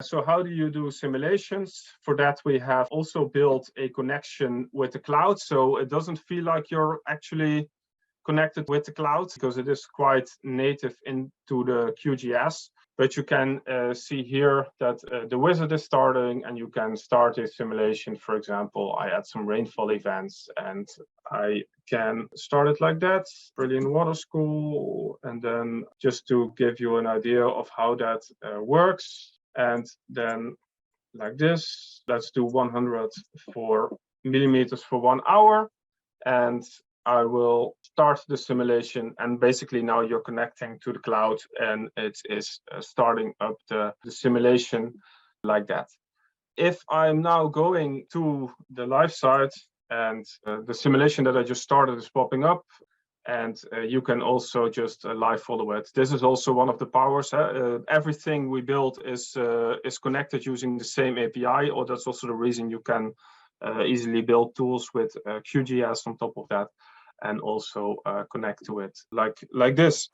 So how do you do simulations? For that, we have also built a connection with the cloud. So it doesn't feel like you're actually connected with the cloud because it is quite native into the QGIS. But you can see here that the wizard is starting and you can start a simulation. For example, I add some rainfall events and I can start it like that, Brilliant Water School. And then just to give you an idea of how that works. And then like this, let's do 104 millimeters for 1 hour. And I will start the simulation, and basically now you're connecting to the cloud and it is starting up the simulation like that. If I'm now going to the live site and the simulation that I just started is popping up, and you can also just live follow it. This is also one of the powers. Everything we build is connected using the same API, or that's also the reason you can easily build tools with QGIS on top of that, and also connect to it like this.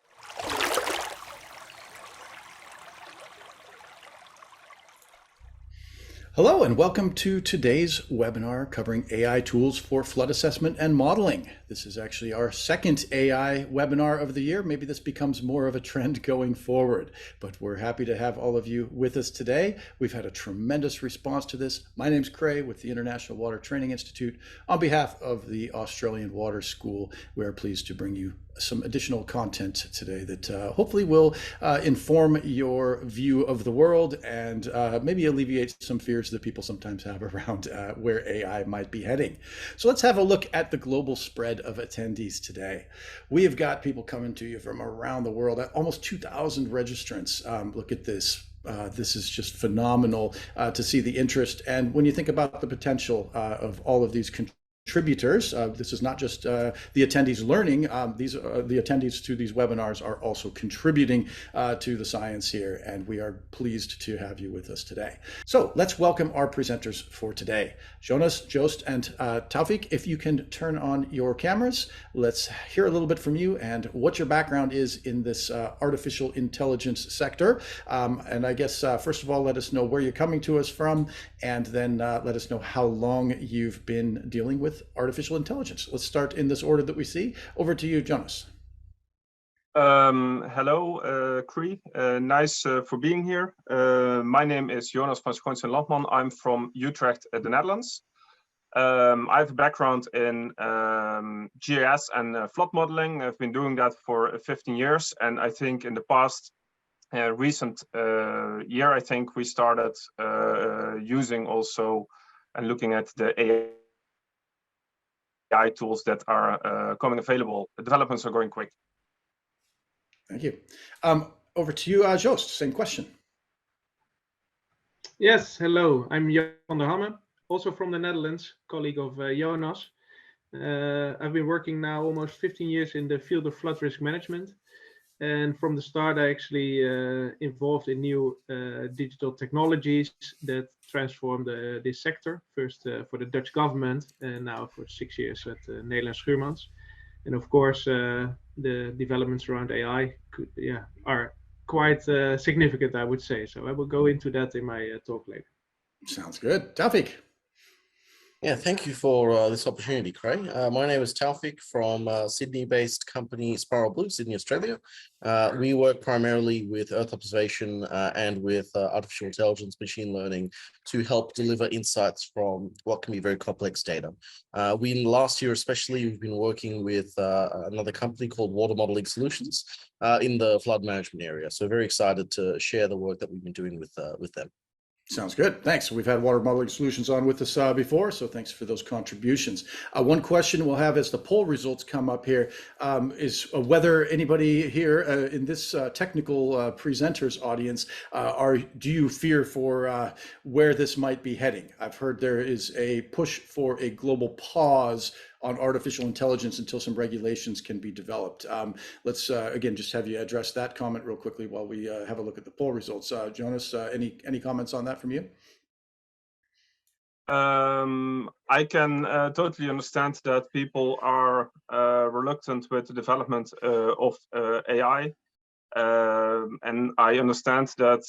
Hello and welcome to today's webinar covering AI tools for flood assessment and modeling. This is actually our second AI webinar of the year. Maybe this becomes more of a trend going forward, but we're happy to have all of you with us today. We've had a tremendous response to this. My name's Cray with the International Water Training Institute. On behalf of the Australian Water School, we are pleased to bring you some additional content today that hopefully will inform your view of the world and maybe alleviate some fears that people sometimes have around where AI might be heading. So let's have a look at the global spread of attendees today. We have got people coming to you from around the world, almost 2,000 registrants. Look at this. This is just phenomenal to see the interest. And when you think about the potential of all of these contributors, this is not just the attendees learning, the attendees to these webinars are also contributing to the science here, and we are pleased to have you with us today. So let's welcome our presenters for today. Jonas, Joost, and Taufik, if you can turn on your cameras, let's hear a little bit from you and what your background is in this artificial intelligence sector. And I guess, first of all, let us know where you're coming to us from, and then let us know how long you've been dealing with artificial intelligence. Let's start in this order that we see. Over to you, Jonas. Hello, Cree. Nice for being here. My name is Jonas van Schoonsen Landman. I'm from Utrecht, the Netherlands. I have a background in GIS and flood modeling. I've been doing that for 15 years, and I think in the past recent year, I think we started using also and looking at the AI tools that are coming available. The developments are going quick. Thank you. Over to you, Joost, same question. Yes, hello. I'm Jan van der Hamme, also from the Netherlands, colleague of Jonas. I've been working now almost 15 years in the field of flood risk management. And from the start, I actually involved in new digital technologies that transformed this sector, first for the Dutch government and now for 6 years at Nederlands Schuurmans. And of course, the developments around AI are quite significant, I would say. So I will go into that in my talk later. Sounds good. Taufik. Yeah, thank you for this opportunity, Cray. My name is Taufik from Sydney-based company Spiral Blue, Sydney, Australia. We work primarily with Earth observation and with artificial intelligence, machine learning to help deliver insights from what can be very complex data. Last year especially, we've been working with another company called Water Modeling Solutions in the flood management area. So very excited to share the work that we've been doing with them. Sounds good. Thanks. We've had Water Modeling Solutions on with us before, so thanks for those contributions. One question we'll have as the poll results come up here is whether anybody here in this technical presenters audience, do you fear for where this might be heading? I've heard there is a push for a global pause on artificial intelligence until some regulations can be developed. Let's again just have you address that comment real quickly while we have a look at the poll results. Jonas, any comments on that from you? I can totally understand that people are reluctant with the development of AI. And I understand that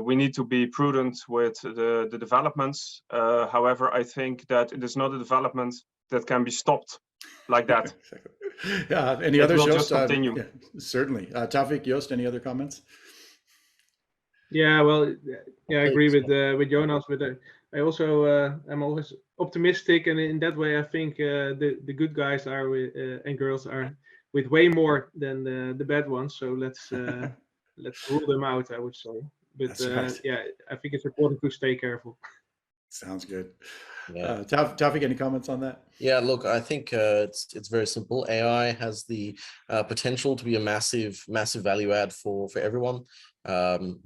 we need to be prudent with the developments. However, I think that it is not a development that can be stopped like that. Yeah. Any It others, will Joost? just continue. Yeah, certainly. Taufik, Joost, any other comments? Yeah, well, yeah, I agree with Jonas. I also am always optimistic, and in that way, I think the good guys are with, and girls are with way more than the bad ones. So let's rule them out, I would say. But That's right. yeah, I think it's important to stay careful. Sounds good. Yeah. Taufik, any comments on that? Yeah, look, I think it's very simple. AI has the potential to be a massive value add for everyone.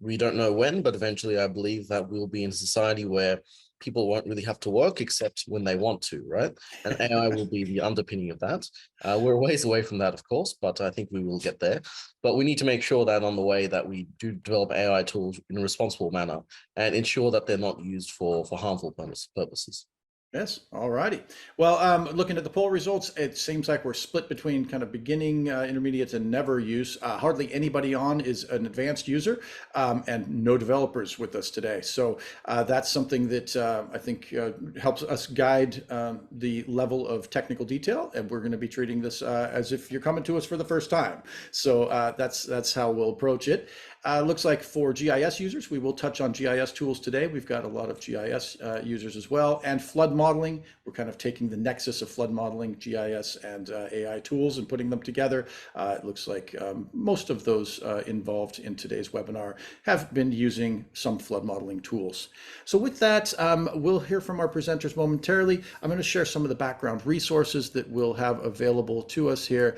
We don't know when, but eventually I believe that we'll be in a society where people won't really have to work except when they want to, right? And AI will be the underpinning of that. We're a ways away from that, of course, but I think we will get there. But we need to make sure that on the way that we do develop AI tools in a responsible manner and ensure that they're not used for harmful purposes. Yes. All righty. Well, looking at the poll results, it seems like we're split between kind of beginning, intermediate, and never use. Hardly anybody on is an advanced user, and no developers with us today. So that's something that I think helps us guide the level of technical detail. And we're going to be treating this as if you're coming to us for the first time. So that's how we'll approach it. Looks like for GIS users, we will touch on GIS tools today. We've got a lot of GIS users as well. And flood modeling, we're kind of taking the nexus of flood modeling, GIS, and AI tools and putting them together. It looks like most of those involved in today's webinar have been using some flood modeling tools. So with that, we'll hear from our presenters momentarily. I'm going to share some of the background resources that we'll have available to us here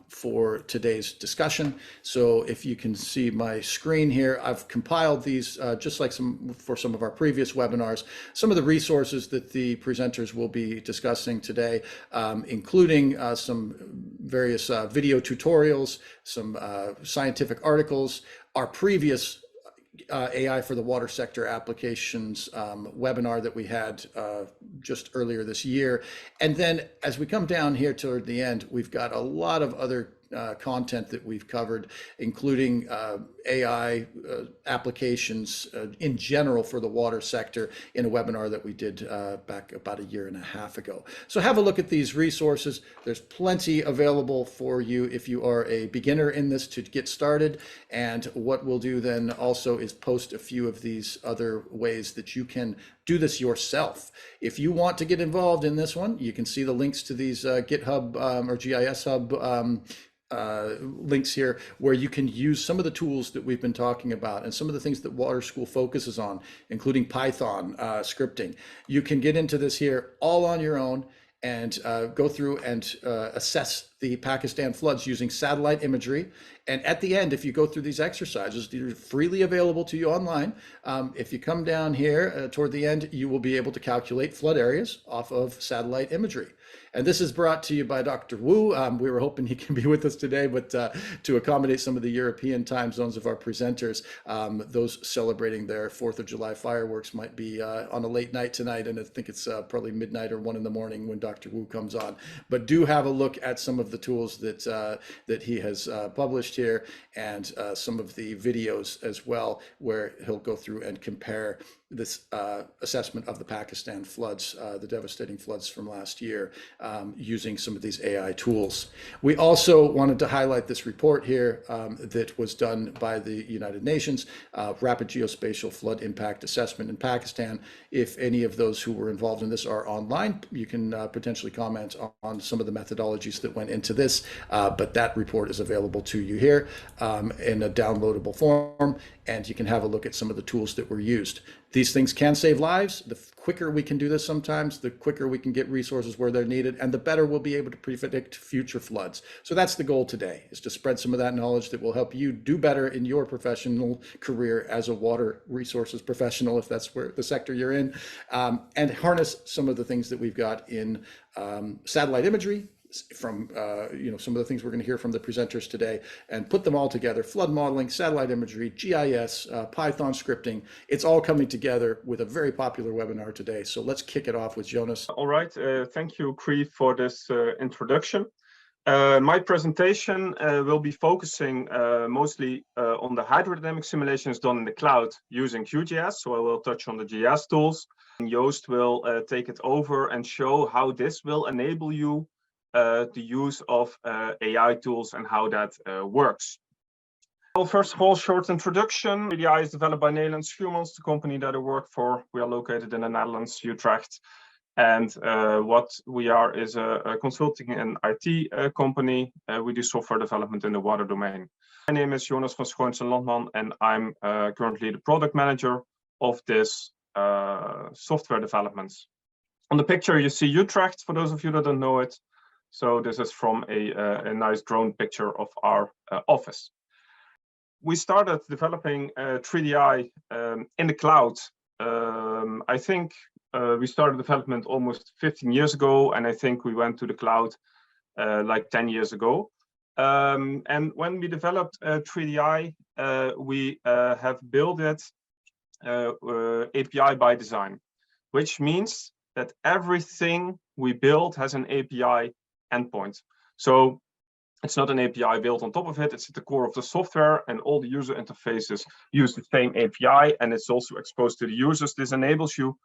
for today's discussion. So if you can see my screen here, I've compiled these just like for some of our previous webinars, some of the resources that the presenters will be discussing today, including some various video tutorials, some scientific articles, our previous AI for the water sector applications webinar that we had just earlier this year. And then as we come down here toward the end, we've got a lot of other content that we've covered, including AI applications in general for the water sector in a webinar that we did back about a year and a half ago. So have a look at these resources. There's plenty available for you if you are a beginner in this to get started. And what we'll do then also is post a few of these other ways that you can do this yourself. If you want to get involved in this one, you can see the links to these GitHub or GIS Hub links here, where you can use some of the tools that we've been talking about and some of the things that Water School focuses on, including Python scripting. You can get into this here all on your own and go through and assess the Pakistan floods using satellite imagery. And at the end, if you go through these exercises, these are freely available to you online. If you come down here toward the end, you will be able to calculate flood areas off of satellite imagery. And this is brought to you by Dr. Wu. We were hoping he can be with us today, but to accommodate some of the European time zones of our presenters, those celebrating their 4th of July fireworks might be on a late night tonight. And I think it's probably midnight or 1 in the morning when Dr. Wu comes on. But do have a look at some of the tools that, that he has published here, and some of the videos as well, where he'll go through and compare this assessment of the Pakistan floods, the devastating floods from last year, using some of these AI tools. We also wanted to highlight this report here that was done by the United Nations, Rapid Geospatial Flood Impact Assessment in Pakistan. If any of those who were involved in this are online, you can potentially comment on some of the methodologies that went into this, but that report is available to you here in a downloadable form, and you can have a look at some of the tools that were used. These things can save lives. The quicker we can do this sometimes, the quicker we can get resources where they're needed, and the better we'll be able to predict future floods. So that's the goal today, is to spread some of that knowledge that will help you do better in your professional career as a water resources professional, if that's where the sector you're in, and harness some of the things that we've got in satellite imagery, from some of the things we're going to hear from the presenters today, and put them all together: flood modeling, satellite imagery, GIS, Python scripting. It's all coming together with a very popular webinar today. So let's kick it off with Jonas. All right, thank you, Cree, for this introduction. My presentation will be focusing mostly on the hydrodynamic simulations done in the cloud using QGIS. So I will touch on the GIS tools. And Joost will take it over and show how this will enable you the use of AI tools and how that works. Well, first of all, short introduction. 3DI is developed by Nederlands Humans, the company that I work for. We are located in the Netherlands, Utrecht. And what we are is a consulting and IT company. We do software development in the water domain. My name is Jonas van Schoons en Landman, and I'm currently the product manager of this software developments. On the picture, you see Utrecht, for those of you that don't know it. So this is from a nice drone picture of our office. We started developing 3DI in the cloud. I think we started development almost 15 years ago, and I think we went to the cloud like 10 years ago. And when we developed 3DI, we have built it API by design, which means that everything we build has an API endpoint. So it's not an API built on top of it, it's at the core of the software, and all the user interfaces use the same API, and it's also exposed to the users. This enables you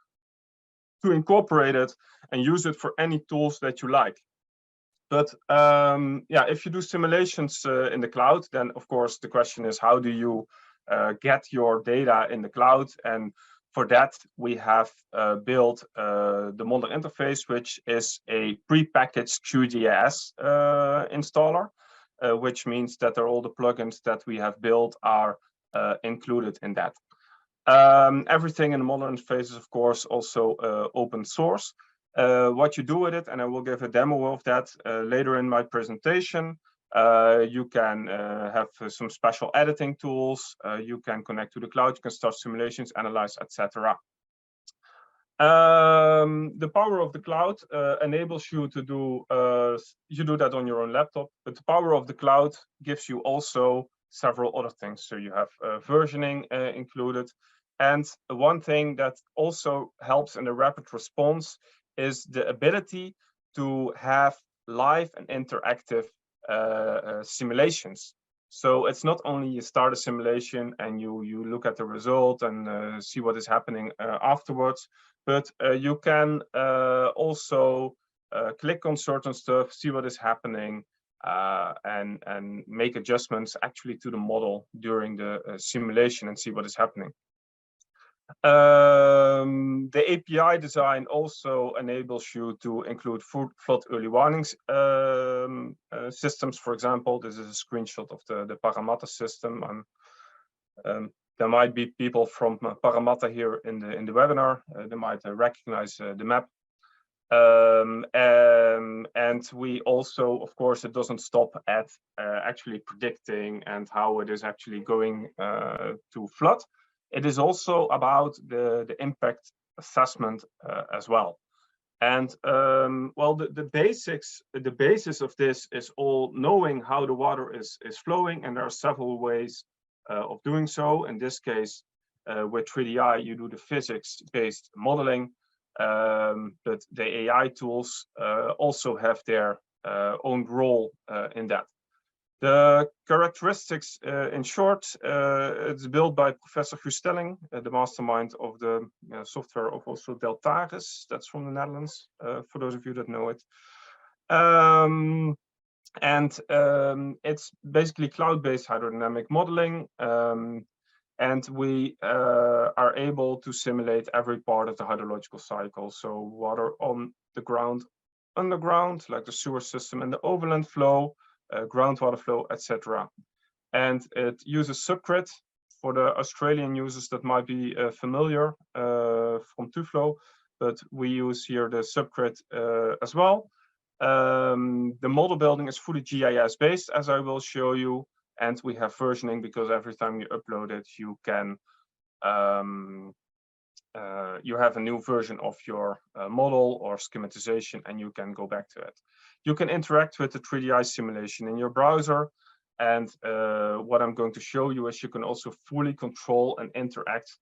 to incorporate it and use it for any tools that you like. But yeah, if you do simulations in the cloud, then of course the question is, how do you get your data in the cloud? And for that, we have built the model interface, which is a prepackaged QGIS installer, which means that all the plugins that we have built are included in that. Everything in the model interface is, of course, also open source. What you do with it, and I will give a demo of that later in my presentation. You can have some special editing tools. You can connect to the cloud. You can start simulations, analyze, etc. The power of the cloud enables you to do. You do that on your own laptop, but the power of the cloud gives you also several other things. So you have versioning included, and one thing that also helps in the rapid response is the ability to have live and interactive simulations. So it's not only you start a simulation and you look at the result and see what is happening afterwards, but you can also click on certain stuff, see what is happening, and make adjustments actually to the model during the simulation and see what is happening. The API design also enables you to include flood early warnings systems. For example, this is a screenshot of the Parramatta system. There might be people from Parramatta here in the webinar. They might recognize the map. And we also, of course, it doesn't stop at actually predicting and how it is actually going to flood. It is also about the impact assessment as well. And well, the basis of this is all knowing how the water is flowing, and there are several ways of doing so. In this case, with 3DI, you do the physics-based modeling, but the AI tools also have their own role in that. The characteristics, in short, it's built by Professor Guus Stelling, the mastermind of the software of also Deltaris. That's from the Netherlands, for those of you that know it. It's basically cloud-based hydrodynamic modeling. And we are able to simulate every part of the hydrological cycle. So water on the ground, underground, like the sewer system and the overland flow, groundwater flow, etc. And it uses subgrid. For the Australian users that might be familiar from Tuflo, but we use here the subgrid as well. The model building is fully GIS based, as I will show you, and we have versioning because every time you upload it, you can you have a new version of your model or schematization, and you can go back to it. You can interact with the 3DI simulation in your browser, and what I'm going to show you is you can also fully control and interact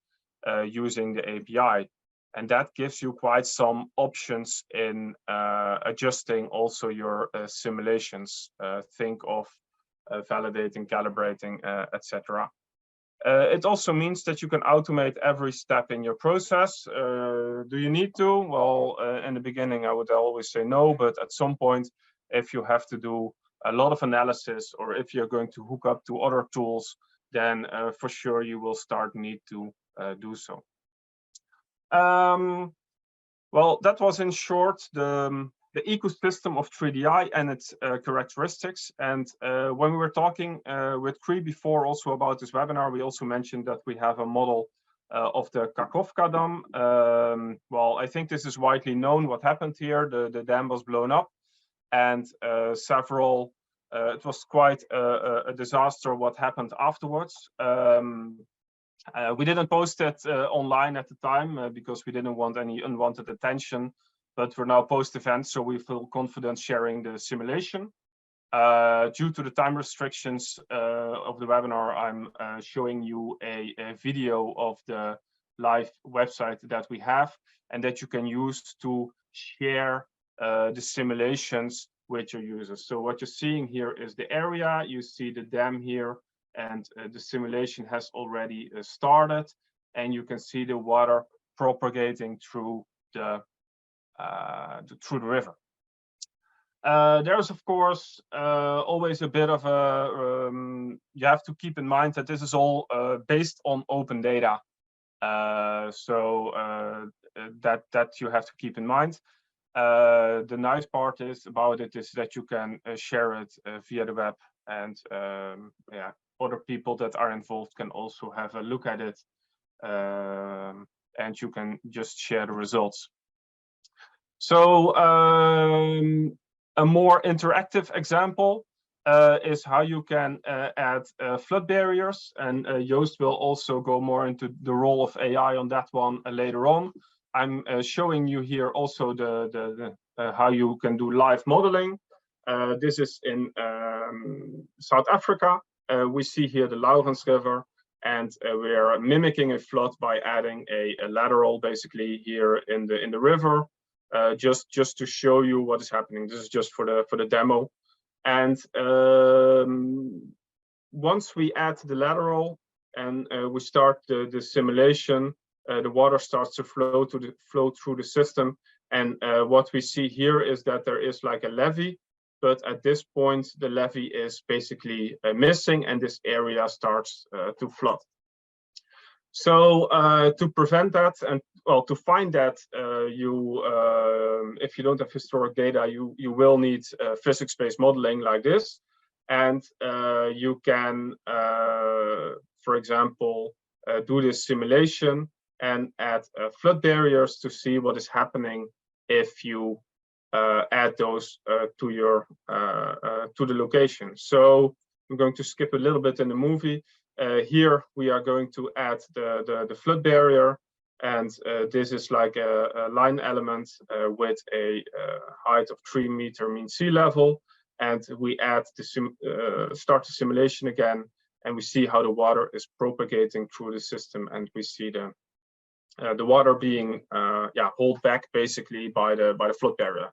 using the API. And that gives you quite some options in adjusting also your simulations. Think of validating, calibrating, etc. It also means that you can automate every step in your process. Do you need to? Well, in the beginning, I would always say no, but at some point, if you have to do a lot of analysis, or if you're going to hook up to other tools, then for sure you will need to do so. Well, that was in short the ecosystem of 3DI and its characteristics. And when we were talking with Cree before also about this webinar, we also mentioned that we have a model of the Karkhovka Dam. Well, I think this is widely known what happened here. The dam was blown up, and it was quite a disaster what happened afterwards. We didn't post it online at the time because we didn't want any unwanted attention, but we're now post-event, so we feel confident sharing the simulation. Due to the time restrictions of the webinar, I'm showing you a video of the live website that we have and that you can use to share the simulations with your users. So what you're seeing here is the area, you see the dam here, and the simulation has already started, and you can see the water propagating through the river. There's of course always a bit of a you have to keep in mind that this is all based on open data, so that you have to keep in mind. The nice part about it is that you can share it via the web, and yeah, other people that are involved can also have a look at it, and you can just share the results. So a more interactive example is how you can add flood barriers, and Joost will also go more into the role of AI on that one later on. I'm showing you here also how you can do live modeling. This is in South Africa. We see here the Laurens River, and we are mimicking a flood by adding a lateral basically here in the river. Just to show you what is happening. This is just for the demo. And once we add the lateral and we start the simulation, the water starts to flow through the system. And what we see here is that there is like a levee, but at this point the levee is basically missing, and this area starts to flood. So to prevent that, and well, to find that, if you don't have historic data, you will need physics-based modeling like this, and you can, for example, do this simulation and add flood barriers to see what is happening if you add those to the location. So I'm going to skip a little bit in the movie. Here we are going to add the flood barrier, and this is like a line element with a height of 3 meter mean sea level, and we add start the simulation again, and we see how the water is propagating through the system, and we see the water being held back basically by the flood barrier.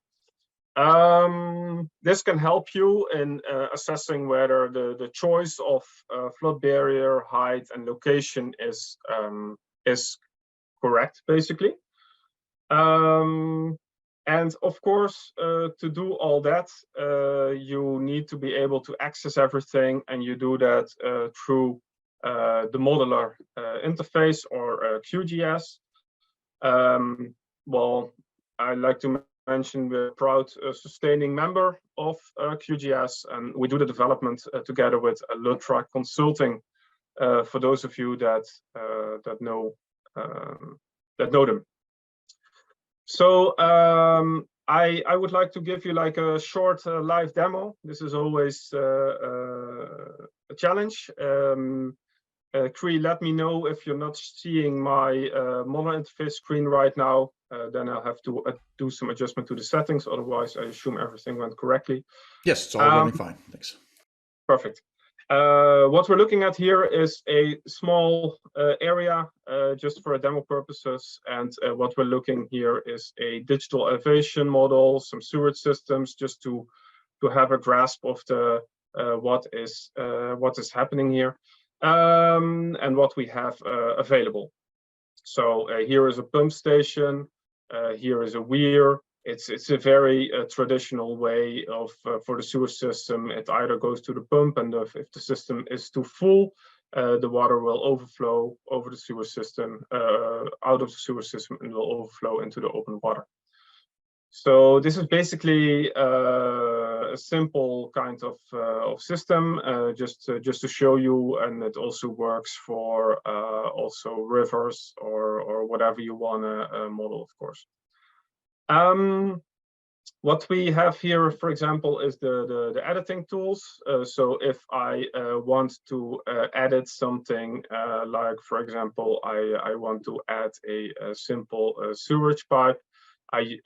This can help you in assessing whether the choice of flood barrier height and location is correct, basically. And of course, to do all that, you need to be able to access everything, and you do that through the modeler interface or QGIS. Well, I like to mention we're a proud sustaining member of QGIS, and we do the development together with Lutra Consulting. For those of you that know them. So I would like to give you like a short live demo. This is always a challenge. Cree, let me know if you're not seeing my model interface screen right now. Then I'll have to do some adjustment to the settings. Otherwise, I assume everything went correctly. Yes, it's all running fine. Thanks. Perfect. What we're looking at here is a small area just for demo purposes, and what we're looking here is a digital elevation model, some sewage systems, just to have a grasp of the what is happening here, and what we have available. So here is a pump station, here is a weir. It's a very traditional way of for the sewer system. It either goes to the pump, and if the system is too full, the water will overflow over the sewer system, out of the sewer system, and will overflow into the open water. So this is basically a simple kind of system, just to show you, and it also works for also rivers or whatever you want to model, of course. What we have here, for example, is the editing tools. So if I want to edit something, like, for example, I want to add a simple sewage pipe, I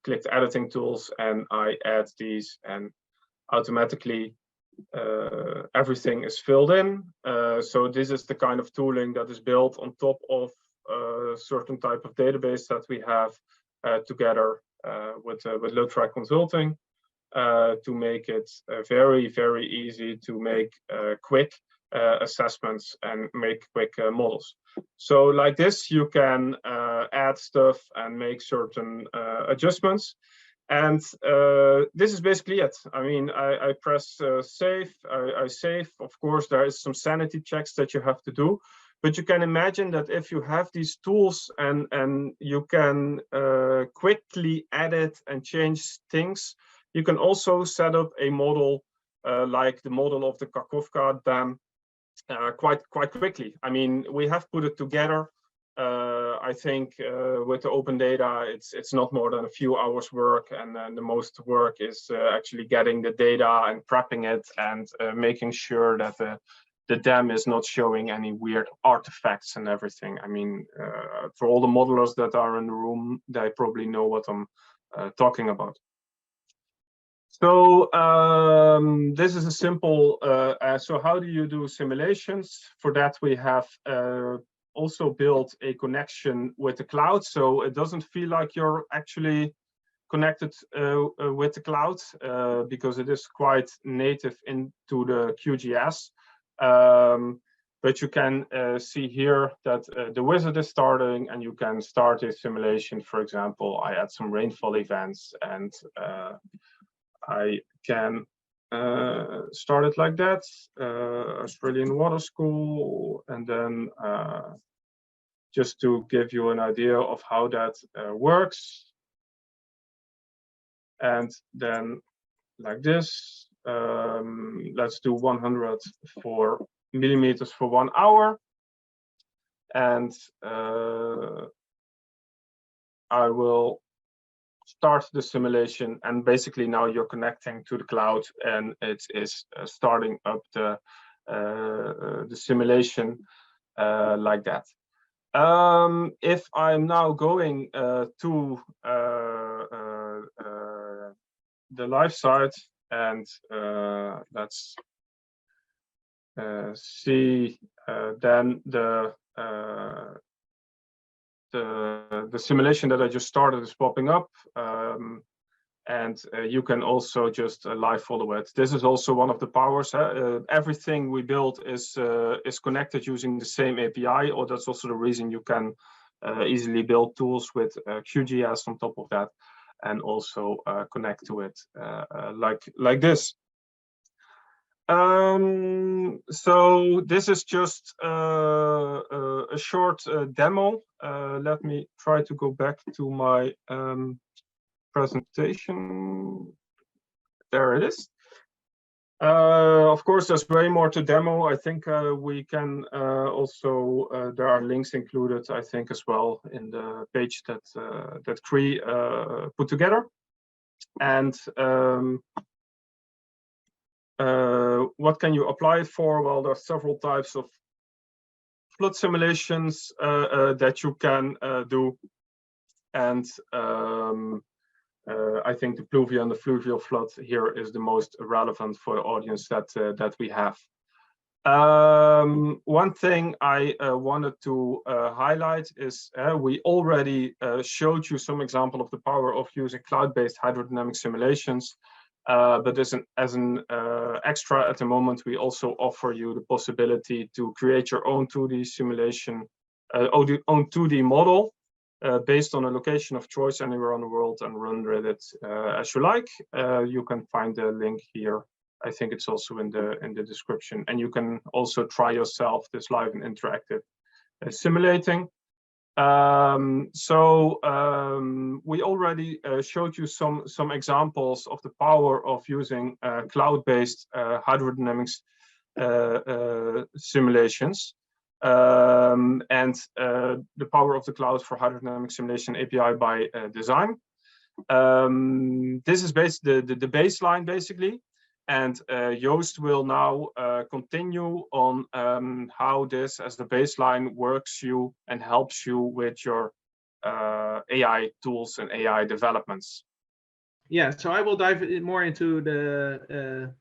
click the editing tools and I add these, and automatically everything is filled in. So this is the kind of tooling that is built on top of a certain type of database that we have together with Load Consulting, to make it very, very easy to make quick assessments and make quick models. So like this, you can add stuff and make certain adjustments. And this is basically it. I mean, I press save, I save. Of course, there is some sanity checks that you have to do, but you can imagine that if you have these tools and you can quickly edit and change things, you can also set up a model like the model of the Karkhovka Dam quite quickly. I mean, we have put it together. I think with the open data, it's not more than a few hours work, and the most work is actually getting the data and prepping it and making sure that the dam is not showing any weird artifacts and everything. I mean, for all the modelers that are in the room, they probably know what I'm talking about. So this is a simple, so how do you do simulations? For that, we have also built a connection with the cloud, so it doesn't feel like you're actually connected with the cloud, because it is quite native into the QGIS. But you can see here that the wizard is starting, and you can start a simulation. For example, I add some rainfall events, and I can start it like that, Australian Water School, and then just to give you an idea of how that works. And then like this, let's do 104 millimeters for 1 hour. And I will start the simulation, and basically now you're connecting to the cloud, and it is starting up the simulation like that. If I'm now going to the live site, and let's see, then the simulation that I just started is popping up, and you can also just live follow it. This is also one of the powers. Everything we build is connected using the same API, or that's also the reason you can easily build tools with QGIS on top of that, and also connect to it like this. So this is just a short demo. Let me try to go back to my presentation. There it is. Of course, there's way more to demo. I think we can also, there are links included, I think, as well in the page that that Cree put together. And what can you apply it for? Well, there are several types of flood simulations that you can do. And I think the pluvial and the fluvial flood here is the most relevant for the audience that we have. One thing I wanted to highlight is we already showed you some example of the power of using cloud-based hydrodynamic simulations. But as an extra at the moment, we also offer you the possibility to create your own 2D simulation, own 2D model based on a location of choice anywhere on the world and run it as you like. You can find the link here. I think it's also in the description, and you can also try yourself this live and interactive simulating. We already showed you some examples of the power of using cloud-based hydrodynamics simulations and the power of the cloud for hydrodynamic simulation API by design. This is the baseline basically. And Joost will now continue on how this as the baseline works you and helps you with your AI tools and AI developments. Yeah, so I will dive more into the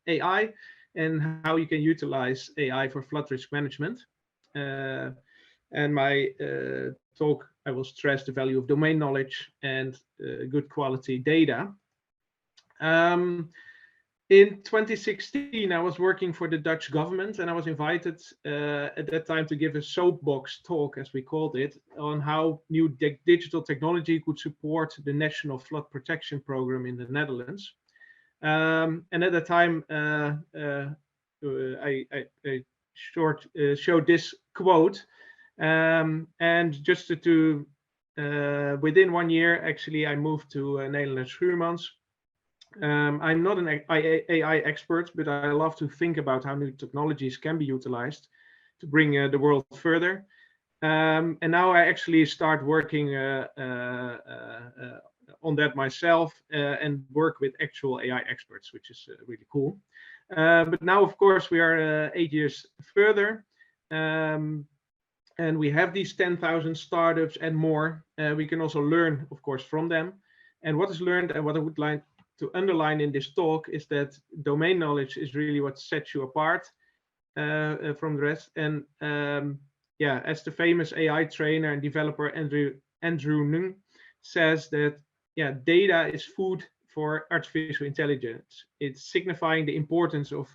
AI and how you can utilize AI for flood risk management. And my talk, I will stress the value of domain knowledge and good quality data. In 2016, I was working for the Dutch government, and I was invited at that time to give a soapbox talk, as we called it, on how new digital technology could support the National Flood Protection Program in the Netherlands. And at the time, I showed this quote, and just to within 1 year, actually, I moved to Netherlands Schuurmans. I'm not an AI expert, but I love to think about how new technologies can be utilized to bring the world further. And now I actually start working on that myself and work with actual AI experts, which is really cool. But now, of course, we are 8 years further. And we have these 10,000 startups and more. We can also learn, of course, from them. And what is learned and what I would like to underline in this talk is that domain knowledge is really what sets you apart from the rest. And yeah, as the famous AI trainer and developer Andrew Ng says that, yeah, data is food for artificial intelligence. It's signifying the importance of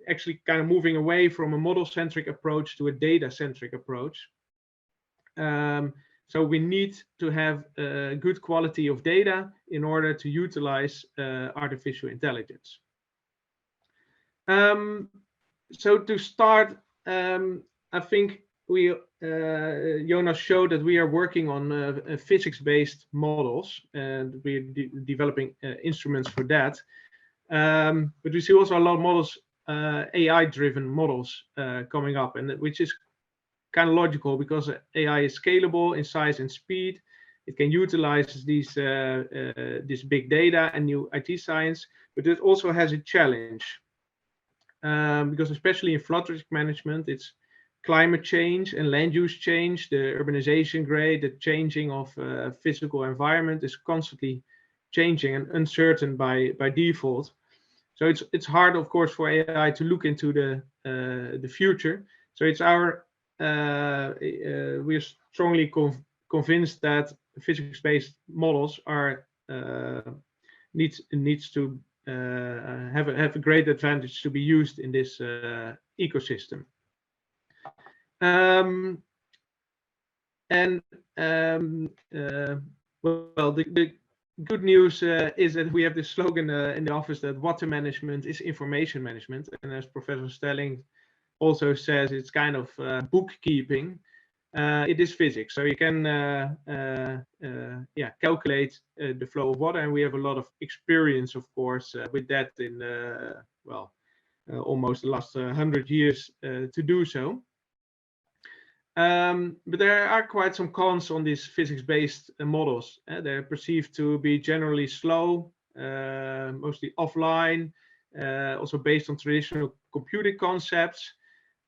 actually kind of moving away from a model-centric approach to a data-centric approach. So we need to have a good quality of data in order to utilize artificial intelligence. So to start, I think we Jonas showed that we are working on physics-based models, and we're developing instruments for that. But we see also a lot of models, AI-driven models coming up, and which is kind of logical because AI is scalable in size and speed. It can utilize these this big data and new IT science, but it also has a challenge because especially in flood risk management, it's climate change and land use change, the urbanization grade, the changing of physical environment is constantly changing and uncertain by default. So it's hard, of course, for AI to look into the future. So it's our we're strongly convinced that physics-based models are needs to have a great advantage to be used in this ecosystem. Well, the good news is that we have this slogan in the office that water management is information management, and as Professor Stelling also says, it's kind of bookkeeping. It is physics, so you can yeah, calculate the flow of water, and we have a lot of experience, of course, with that in well, almost the last 100 years to do so. But there are quite some cons on these physics-based models. They're perceived to be generally slow, mostly offline, also based on traditional computing concepts.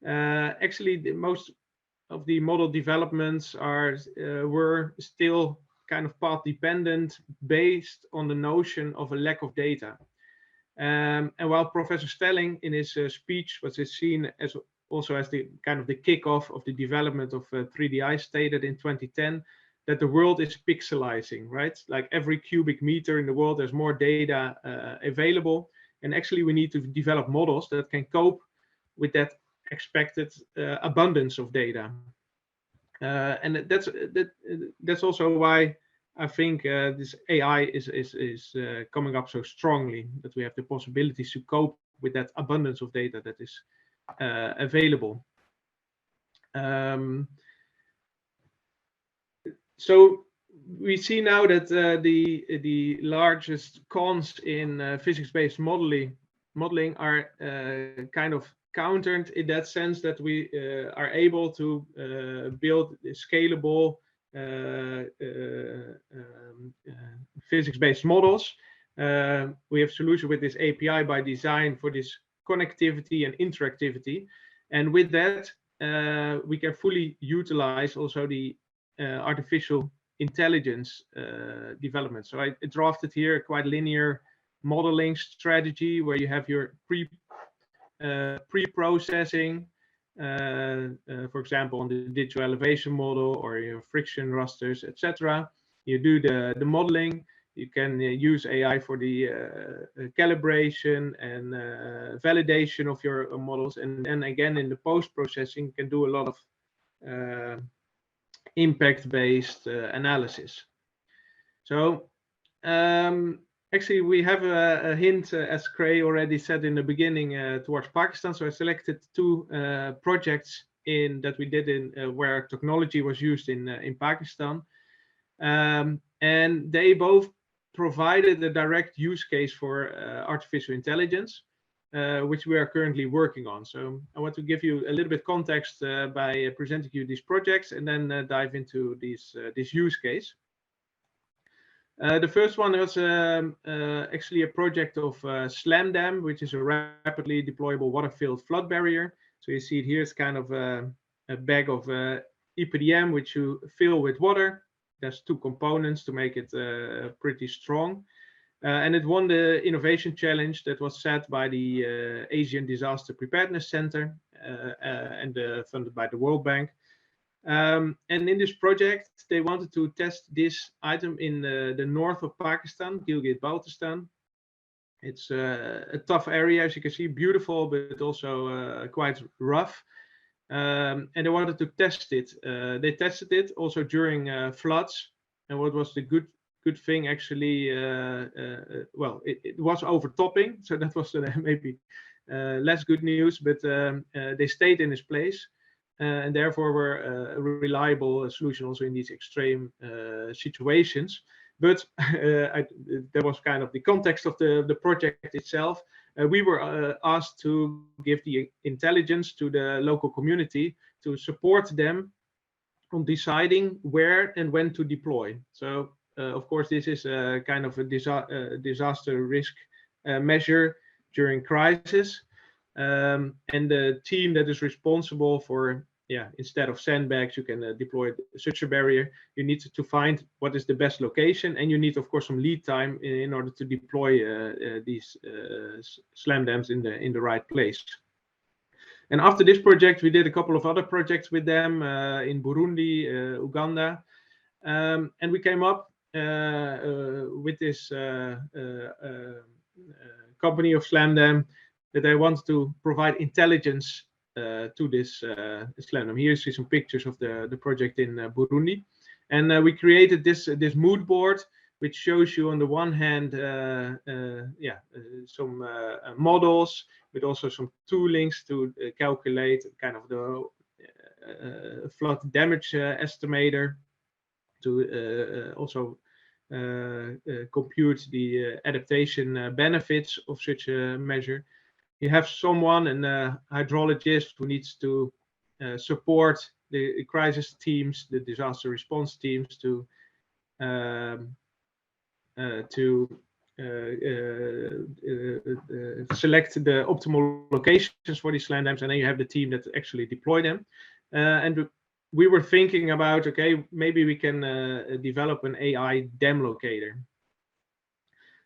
Actually, most of the model developments were still kind of path dependent based on the notion of a lack of data. And while Professor Stelling in his speech was seen as also as the kind of the kickoff of the development of 3DI, stated in 2010 that the world is pixelizing, right? Like every cubic meter in the world, there's more data available. And actually we need to develop models that can cope with that expected abundance of data. And that's also why I think this AI is coming up so strongly, that we have the possibilities to cope with that abundance of data that is available. So we see now that the largest cons in physics-based modeling are kind of countered in that sense that we are able to build scalable physics-based models. We have solution with this API by design for this connectivity and interactivity, and with that we can fully utilize also the artificial intelligence development. So I drafted here a quite linear modeling strategy where you have your pre-processing, for example, on the digital elevation model or your friction rasters, etc. You do the modeling. You can use AI for the calibration and validation of your models, and then again in the post-processing you can do a lot of impact-based analysis. So actually we have a hint, as Cray already said in the beginning, towards Pakistan. So I selected two projects that we did in where technology was used in Pakistan, and they both provided a direct use case for artificial intelligence, which we are currently working on. So I want to give you a little bit context by presenting you these projects, and then dive into this use case. The first one was actually a project of SLAMDAM, which is a rapidly deployable water-filled flood barrier. So you see it here, it's kind of a bag of EPDM, which you fill with water. There's two components to make it pretty strong. And it won the innovation challenge that was set by the Asian Disaster Preparedness Center and funded by the World Bank. And in this project, they wanted to test this item in the north of Pakistan, Gilgit-Baltistan. It's a tough area, as you can see, beautiful, but also quite rough. And they wanted to test it. They tested it also during floods. And what was the good thing, actually, well, it was overtopping, so that was maybe less good news, but they stayed in this place. And therefore were a reliable solution also in these extreme situations. But that was kind of the context of the project itself. We were asked to give the intelligence to the local community to support them on deciding where and when to deploy. So of course, this is a kind of a disaster risk measure during crisis. And the team that is responsible for, instead of sandbags, you can deploy such a barrier. You need to find what is the best location, and you need, of course, some lead time in order to deploy these SLAMDAMs in the right place. And after this project, we did a couple of other projects with them in Burundi, Uganda, and we came up with this company of SLAMDAM that they want to provide intelligence to this SLAMDAM. Here you see some pictures of the project in Burundi, and we created this mood board, which shows you on the one hand, some models, but also some toolings to calculate kind of the flood damage estimator, to also compute the adaptation benefits of such a measure. You have someone, a hydrologist, who needs to support the crisis teams, the disaster response teams, to select the optimal locations for these SLAMDAMs, and then you have the team that actually deploy them. And we were thinking about, okay, maybe we can develop an AI dam locator.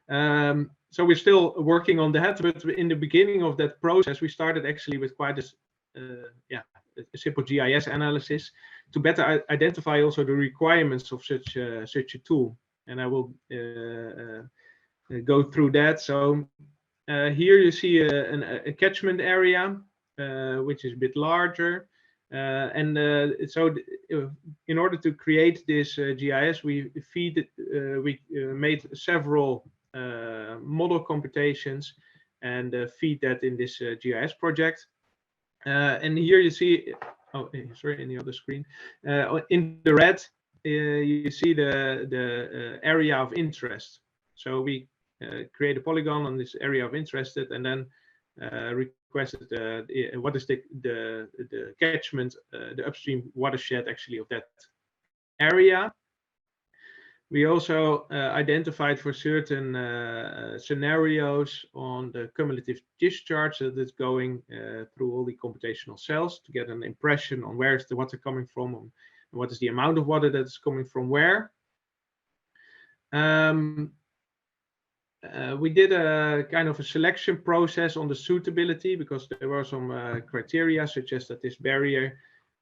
So we're still working on that, but in the beginning of that process, we started actually with quite a simple GIS analysis to better identify also the requirements of such a tool. And I will go through that. So here you see a catchment area, which is a bit larger. So in order to create this GIS, we made several model computations and feed that in this GIS project. And here you see, oh, sorry, in the other screen, in the red, you see the area of interest. So we create a polygon on this area of interest, and then requested what is the catchment, the upstream watershed actually of that area. We also identified for certain scenarios on the cumulative discharge that is going through all the computational cells to get an impression on where is the water coming from and what is the amount of water that's coming from where. We did a kind of a selection process on the suitability because there were some criteria such as that this barrier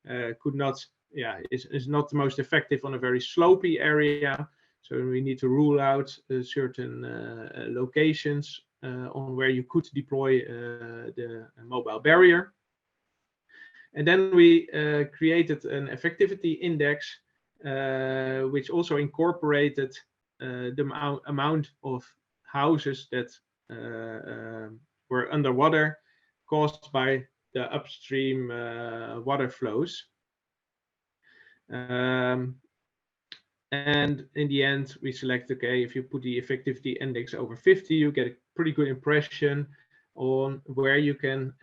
is not the most effective on a very slopy area. So we need to rule out certain locations on where you could deploy the mobile barrier. And then we created an effectivity index, which also incorporated the amount of houses that were underwater caused by the upstream water flows. And in the end, we select, okay, if you put the effectivity index over 50, you get a pretty good impression on where you can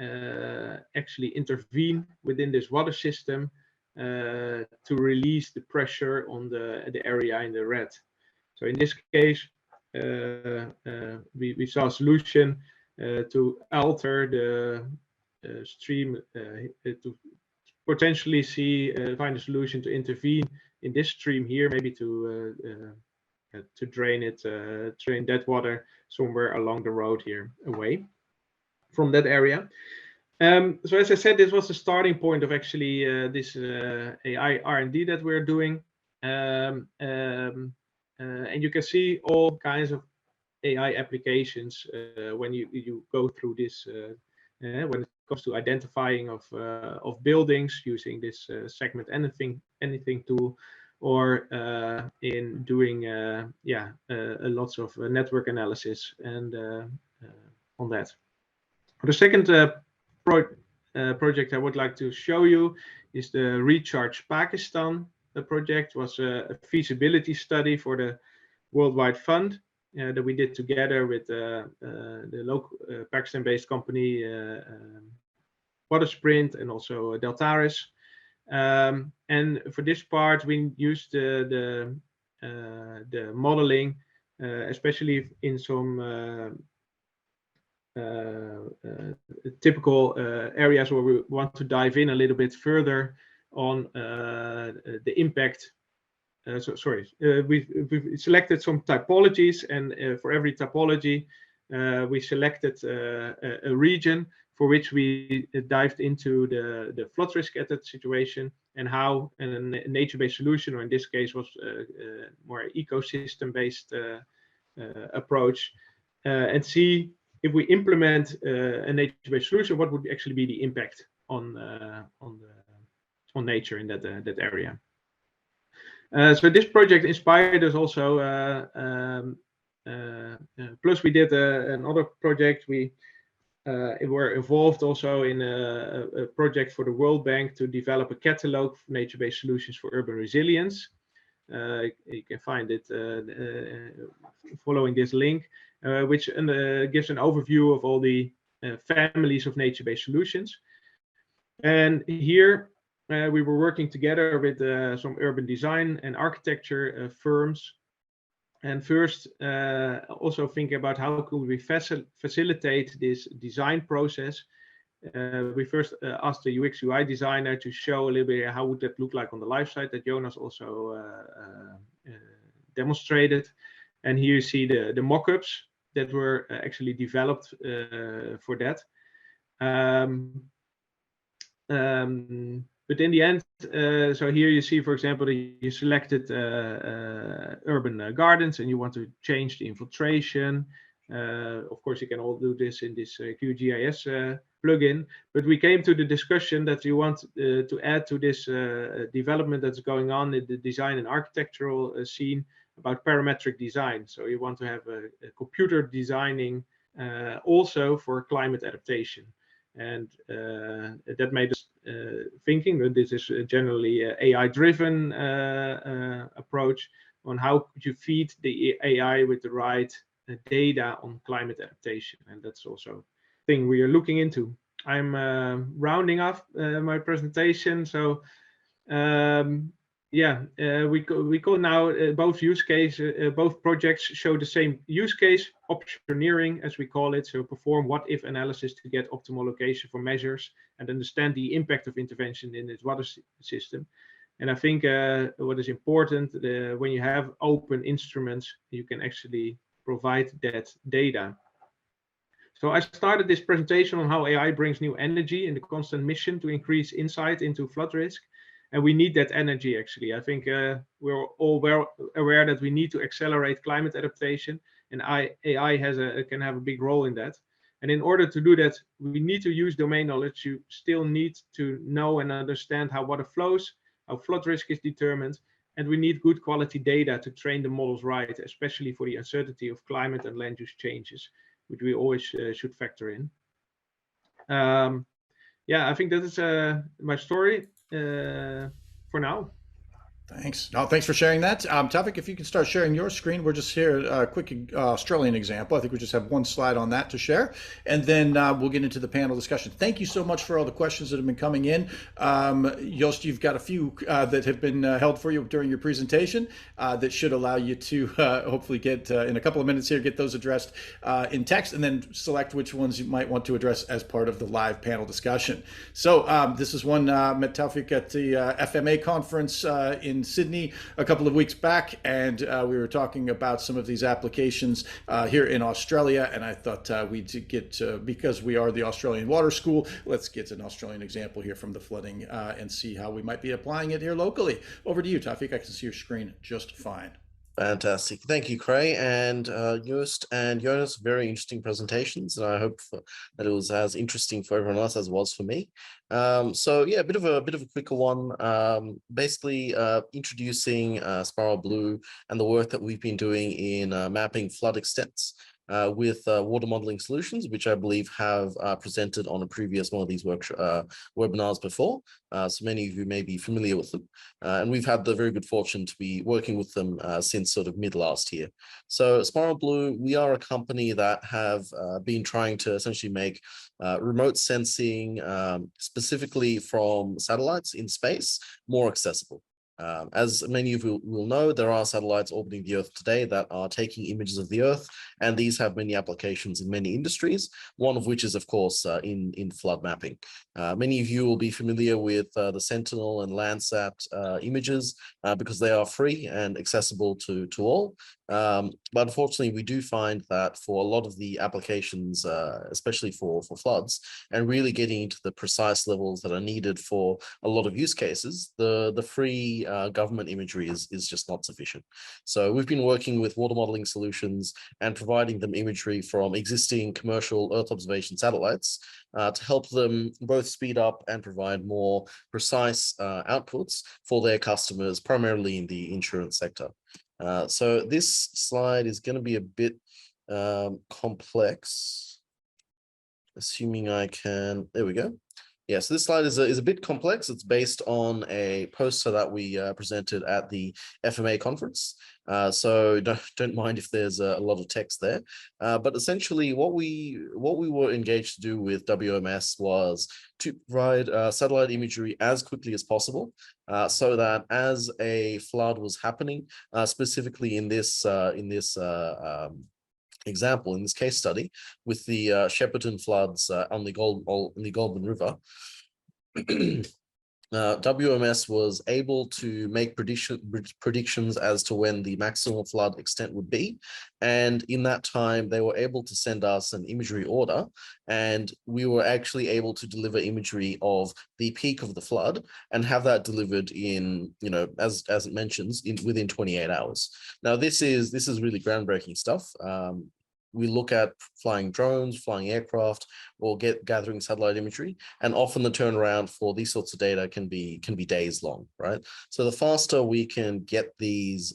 actually intervene within this water system to release the pressure on the area in the red. So in this case, we saw a solution to alter the stream to potentially find a solution to intervene in this stream here, maybe to drain that water somewhere along the road here away from that area. So as I said, this was the starting point of actually this AI R&D that we're doing. And you can see all kinds of AI applications when you go through this when it comes to identifying of buildings using this segment anything tool, or in doing lots of network analysis and on that. The second project I would like to show you is the Recharge Pakistan. The project was a feasibility study for the Worldwide Fund that we did together with the local Pakistan-based company Watersprint and also Deltaris. And for this part, we used the modeling, especially in some typical areas where we want to dive in a little bit further on the impact. We've selected some typologies, and for every typology, we selected a region for which we dived into the flood risk at that situation and how a nature-based solution, or in this case was more ecosystem-based approach, and see if we implement a nature-based solution, what would actually be the impact on nature in that area. So this project inspired us also. Plus, we did another project. We were involved also in a project for the World Bank to develop a catalog for nature-based solutions for urban resilience. You can find it following this link, which gives an overview of all the families of nature-based solutions. And here we were working together with some urban design and architecture firms. And first, also thinking about how could we facilitate this design process We first asked the UX UI designer to show a little bit how would that look like on the live site that Jonas also demonstrated. And here you see the mock-ups that were actually developed for that. But in the end, so here you see, for example, that you selected urban gardens and you want to change the infiltration. Of course, you can all do this in this QGIS plugin, but we came to the discussion that you want to add to this development that's going on in the design and architectural scene about parametric design. So you want to have a computer designing also for climate adaptation. And that made us thinking that this is generally an AI-driven approach on how could you feed the AI with the right data on climate adaptation. And that's also a thing we are looking into. I'm rounding off my presentation. So yeah, we call now both use case, both projects show the same use case, optioneering as we call it. So perform what-if analysis to get optimal location for measures and understand the impact of intervention in its water system. And I think what is important when you have open instruments, you can actually provide that data. So I started this presentation on how AI brings new energy in the constant mission to increase insight into flood risk. And we need that energy, actually. I think we're all well aware that we need to accelerate climate adaptation, and AI can have a big role in that. And in order to do that, we need to use domain knowledge. You still need to know and understand how water flows, how flood risk is determined, and we need good quality data to train the models right, especially for the uncertainty of climate and land use changes, which we always should factor in. Yeah, I think that is my story for now. Thanks. No, thanks for sharing that. Tawfik, if you can start sharing your screen, we're just here, a quick Australian example. I think we just have one slide on that to share, and then we'll get into the panel discussion. Thank you so much for all the questions that have been coming in. Joost, you've got a few that have been held for you during your presentation that should allow you to hopefully get, in a couple of minutes here, get those addressed in text, and then select which ones you might want to address as part of the live panel discussion. So this is one met Tawfik at the FMA conference in Sydney a couple of weeks back, and we were talking about some of these applications here in Australia, and I thought we'd get, because we are the Australian Water School, let's get an Australian example here from the flooding and see how we might be applying it here locally. Over to you, Tawfik. I can see your screen just fine. Fantastic. Thank you, Cray and Joost and Jonas. Very interesting presentations, and I hope that it was as interesting for everyone else as it was for me. So yeah, a bit of a quicker one. Basically, introducing Spiral Blue and the work that we've been doing in mapping flood extents. With water modeling solutions, which I believe have presented on a previous one of these webinars before. So many of you may be familiar with them. And we've had the very good fortune to be working with them since sort of mid last year. So Spiral Blue, we are a company that have been trying to essentially make remote sensing, specifically from satellites in space, more accessible. As many of you will know, there are satellites orbiting the Earth today that are taking images of the Earth, and these have many applications in many industries, one of which is, of course, in flood mapping. Many of you will be familiar with the Sentinel and Landsat images because they are free and accessible to all. But unfortunately, we do find that for a lot of the applications, especially for floods, and really getting into the precise levels that are needed for a lot of use cases, the free government imagery is just not sufficient. So we've been working with water modeling solutions and providing them imagery from existing commercial Earth observation satellites to help them both speed up and provide more precise outputs for their customers, primarily in the insurance sector. So this slide is going to be a bit complex, assuming I can, there we go. Yeah, so this slide is a bit complex. It's based on a poster that we presented at the FMA conference. So don't mind if there's a lot of text there. But essentially what we were engaged to do with WMS was to provide satellite imagery as quickly as possible so that as a flood was happening, specifically in this example in this case study with the Shepparton floods on the Goulburn River. WMS was able to make predictions as to when the maximum flood extent would be. And in that time, they were able to send us an imagery order, and we were actually able to deliver imagery of the peak of the flood and have that delivered in, as it mentions, within 28 hours. Now, this is really groundbreaking stuff. We look at flying drones, flying aircraft, or gathering satellite imagery, and often the turnaround for these sorts of data can be days long, right? So the faster we can get this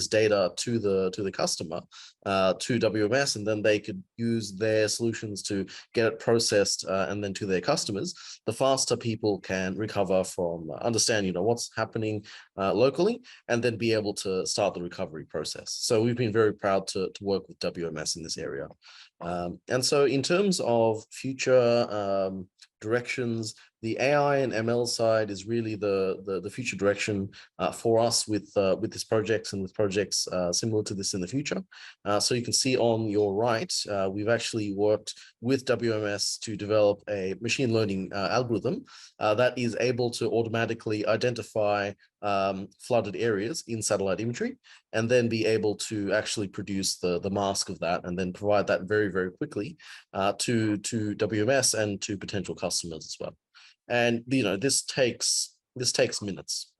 data to the customer, to WMS, and then they could use their solutions to get it processed and then to their customers, the faster people can recover from understand, what's happening locally, and then be able to start the recovery process. So we've been very proud to work with WMS in this area. And so in terms of future directions, the AI and ML side is really the future direction for us with this project and with projects similar to this in the future. So you can see on your right, we've actually worked with WMS to develop a machine learning algorithm that is able to automatically identify flooded areas in satellite imagery, and then be able to actually produce the mask of that, and then provide that very, very quickly to WMS and to potential customers as well. And this takes minutes.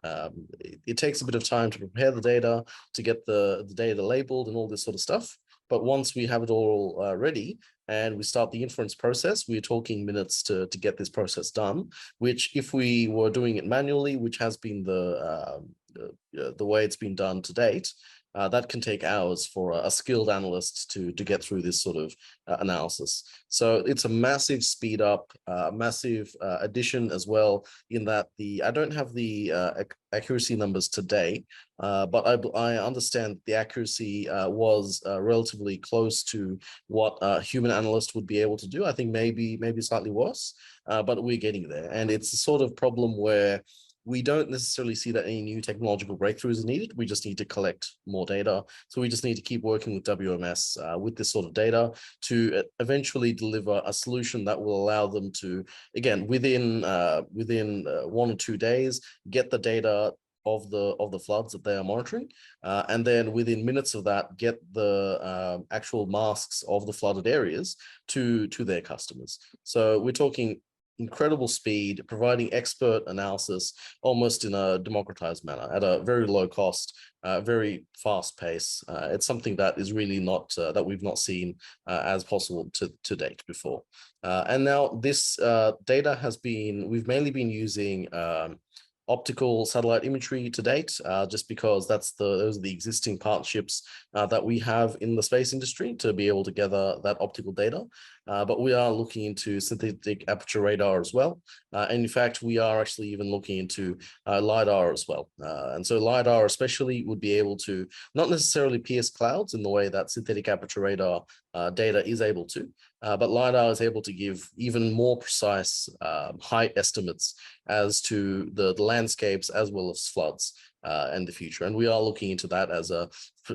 It takes a bit of time to prepare the data, to get the data labeled and all this sort of stuff. But once we have it all ready and we start the inference process, we're talking minutes to get this process done, which if we were doing it manually, which has been the way it's been done to date, that can take hours for a skilled analyst to get through this sort of analysis. So it's a massive speed up, massive addition as well, in that I don't have the accuracy numbers today, but I understand the accuracy was relatively close to what a human analyst would be able to do. I think maybe slightly worse, but we're getting there. And it's a sort of problem where we don't necessarily see that any new technological breakthroughs are needed. We just need to collect more data. So we just need to keep working with WMS with this sort of data to eventually deliver a solution that will allow them to, again, within 1 or 2 days, get the data of the floods that they are monitoring, and then within minutes of that, get the actual masks of the flooded areas to their customers. So we're talking incredible speed, providing expert analysis almost in a democratized manner at a very low cost, very fast pace. It's something that is really not that we've not seen as possible to date before. And now this data we've mainly been using optical satellite imagery to date, just because those are the existing partnerships that we have in the space industry to be able to gather that optical data. But we are looking into synthetic aperture radar as well. And in fact, we are actually even looking into LiDAR as well. And so LiDAR especially would be able to not necessarily pierce clouds in the way that synthetic aperture radar data is able to, but LiDAR is able to give even more precise height estimates as to the landscapes as well as floods in the future. And we are looking into that as a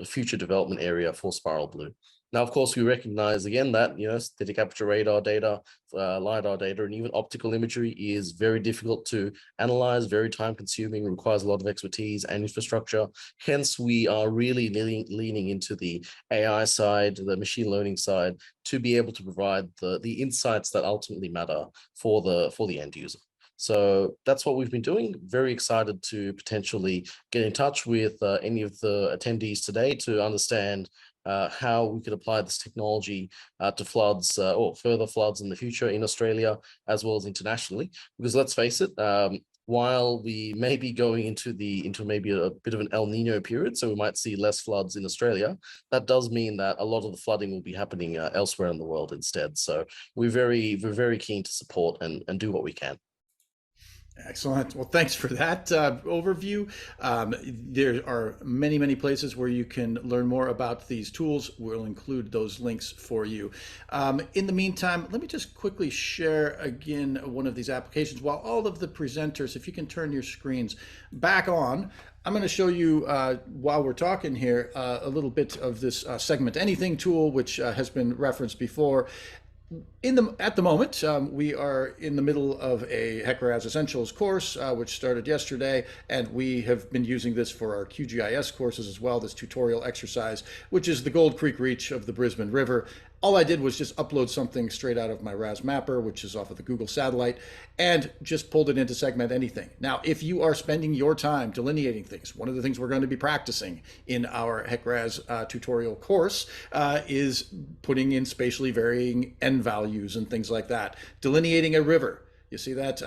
future development area for Spiral Blue. Now, of course, we recognize again that synthetic aperture radar data, LiDAR data, and even optical imagery is very difficult to analyze, very time consuming, requires a lot of expertise and infrastructure. Hence, we are really leaning into the AI side, the machine learning side, to be able to provide the insights that ultimately matter for the end user. So that's what we've been doing. Very excited to potentially get in touch with any of the attendees today to understand how we could apply this technology to floods or further floods in the future in Australia as well as internationally. Because let's face it, while we may be going into maybe a bit of an El Nino period, so we might see less floods in Australia, that does mean that a lot of the flooding will be happening elsewhere in the world instead. So we're very keen to support and do what we can. Excellent. Well, thanks for that overview. There are many places where you can learn more about these tools. We'll include those links for you. In the meantime, let me just quickly share again one of these applications. While all of the presenters, if you can turn your screens back on, I'm going to show you, while we're talking here, a little bit of this segment anything tool, which has been referenced before. At the moment, we are in the middle of a HEC-RAS Essentials course, which started yesterday, and we have been using this for our QGIS courses as well, this tutorial exercise, which is the Gold Creek Reach of the Brisbane River. All I did was just upload something straight out of my RAS mapper, which is off of the Google satellite, and just pulled it into Segment Anything. Now, if you are spending your time delineating things, one of the things we're going to be practicing in our HEC-RAS tutorial course is putting in spatially varying n values and things like that. Delineating a river. You see that?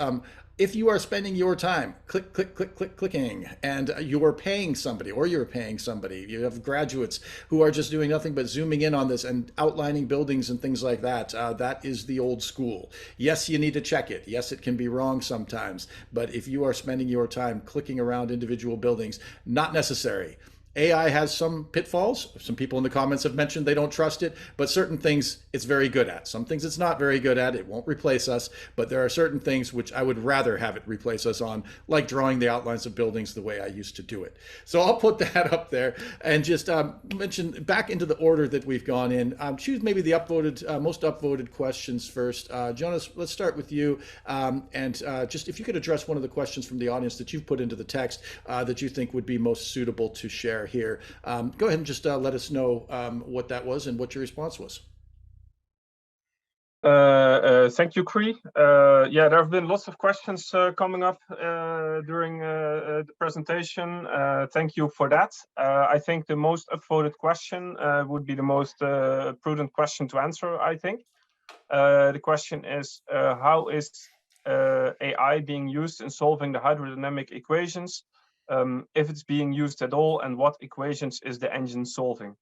If you are spending your time clicking, and you're paying somebody, or you're paying somebody, you have graduates who are just doing nothing but zooming in on this and outlining buildings and things like that, that is the old school. Yes, you need to check it. Yes, it can be wrong sometimes, but if you are spending your time clicking around individual buildings, not necessary. AI has some pitfalls. Some people in the comments have mentioned they don't trust it, but certain things it's very good at. Some things it's not very good at. It won't replace us, but there are certain things which I would rather have it replace us on, like drawing the outlines of buildings the way I used to do it. So I'll put that up there and just mention back into the order that we've gone in. Choose maybe the most upvoted questions first. Jonas, let's start with you. And just if you could address one of the questions from the audience that you've put into the text that you think would be most suitable to share here. Go ahead and just let us know what that was and what your response was. Thank you, Cree. Yeah, there have been lots of questions coming up during the presentation. Thank you for that. I think the most upvoted question would be the most prudent question to answer, I think. The question is, how is AI being used in solving the hydrodynamic equations? If it's being used at all, and what equations is the engine solving?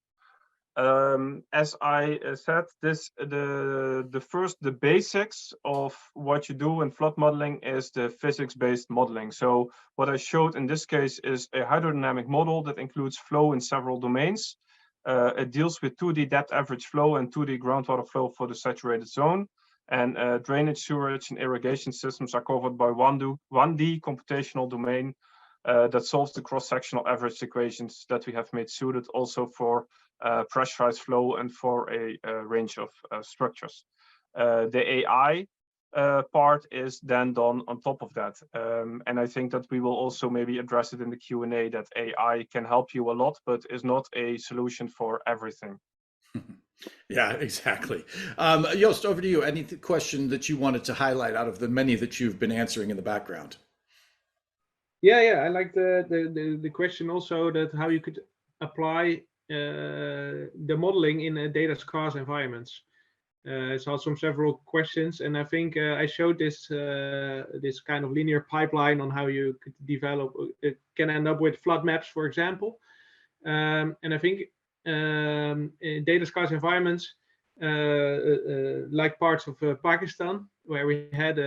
As I said, the basics of what you do in flood modeling is the physics-based modeling. So what I showed in this case is a hydrodynamic model that includes flow in several domains. It deals with 2D depth average flow and 2D groundwater flow for the saturated zone. And drainage, sewerage, and irrigation systems are covered by 1D computational domain that solves the cross-sectional average equations that we have made suited also for pressurized flow and for a range of structures. The AI part is then done on top of that. And I think that we will also maybe address it in the Q&A, that AI can help you a lot, but is not a solution for everything. Yeah, exactly. Joost, over to you. Any question that you wanted to highlight out of the many that you've been answering in the background? Yeah, I like the question also, that how you could apply the modeling in data scarce environments. So several questions, and I think I showed this this kind of linear pipeline on how you could develop. It can end up with flood maps, for example, and I think in data scarce environments, like parts of Pakistan, where we had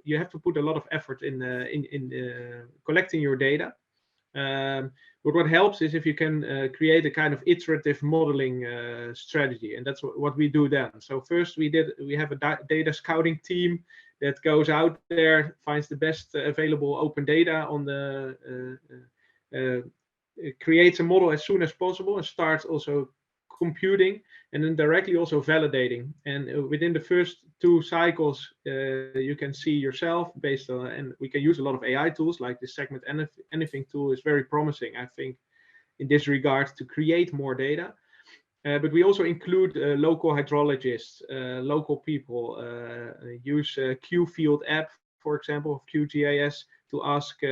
you have to put a lot of effort in collecting your data. But what helps is if you can create a kind of iterative modeling strategy, and that's what we do then. So first we have a data scouting team that goes out there, finds the best available open data on the creates a model as soon as possible and starts also computing, and then directly also validating. And within the first 2 cycles, you can see yourself based on, and we can use a lot of AI tools like the Segment Anything tool is very promising, I think, in this regard to create more data. But we also include local hydrologists, local people, use QField app, for example, of QGIS, to ask